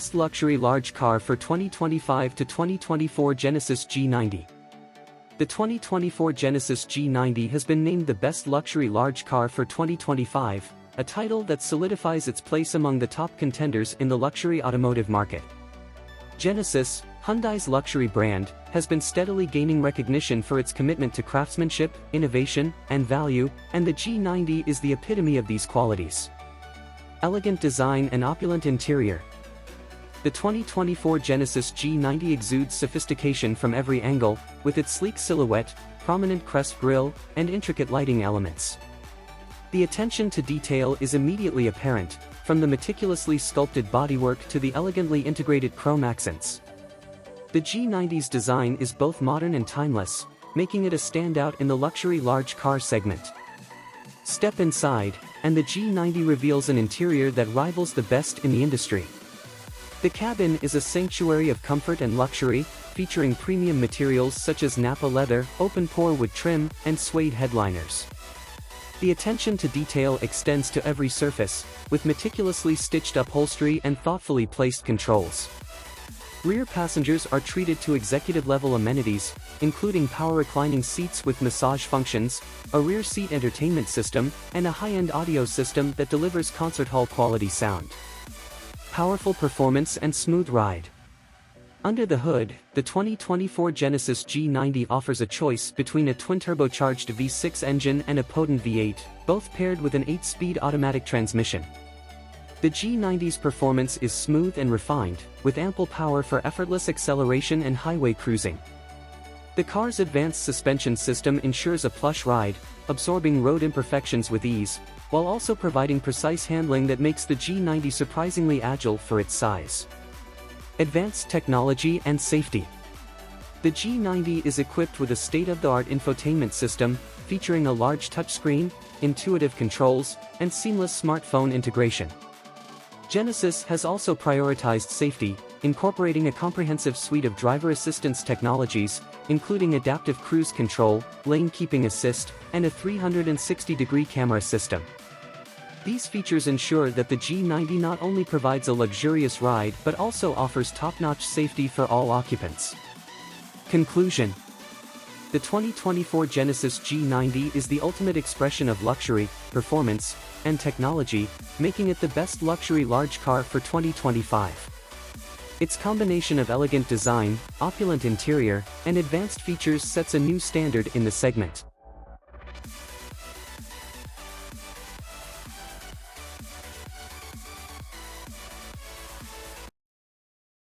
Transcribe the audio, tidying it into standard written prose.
best luxury large car for 2025 to 2024 Genesis G90. The 2024 Genesis G90 has been named the best luxury large car for 2025, a title that solidifies its place among the top contenders in the luxury automotive market. Genesis, Hyundai's luxury brand, has been steadily gaining recognition for its commitment to craftsmanship, innovation, and value, and the G90 is the epitome of these qualities. Elegant design and opulent interior. The 2024 Genesis G90 exudes sophistication from every angle, with its sleek silhouette, prominent crest grille, and intricate lighting elements. The attention to detail is immediately apparent, from the meticulously sculpted bodywork to the elegantly integrated chrome accents. The G90's design is both modern and timeless, making it a standout in the luxury large car segment. Step inside, and the G90 reveals an interior that rivals the best in the industry. The cabin is a sanctuary of comfort and luxury, featuring premium materials such as Nappa leather, open-pore wood trim, and suede headliners. The attention to detail extends to every surface, with meticulously stitched upholstery and thoughtfully placed controls. Rear passengers are treated to executive-level amenities, including power reclining seats with massage functions, a rear seat entertainment system, and a high-end audio system that delivers concert hall quality sound. Powerful performance and smooth ride. Under the hood, the 2024 Genesis G90 offers a choice between a twin-turbocharged V6 engine and a potent V8, both paired with an 8-speed automatic transmission. The G90's performance is smooth and refined, with ample power for effortless acceleration and highway cruising. The car's advanced suspension system ensures a plush ride, absorbing road imperfections with ease, while also providing precise handling that makes the G90 surprisingly agile for its size. Advanced technology and safety. The G90 is equipped with a state-of-the-art infotainment system, featuring a large touchscreen, intuitive controls, and seamless smartphone integration. Genesis has also prioritized safety, incorporating a comprehensive suite of driver assistance technologies, including adaptive cruise control, lane keeping assist, and a 360-degree camera system. These features ensure that the G90 not only provides a luxurious ride but also offers top-notch safety for all occupants. Conclusion. The 2024 Genesis G90 is the ultimate expression of luxury, performance, and technology, making it the best luxury large car for 2025. Its combination of elegant design, opulent interior, and advanced features sets a new standard in the segment.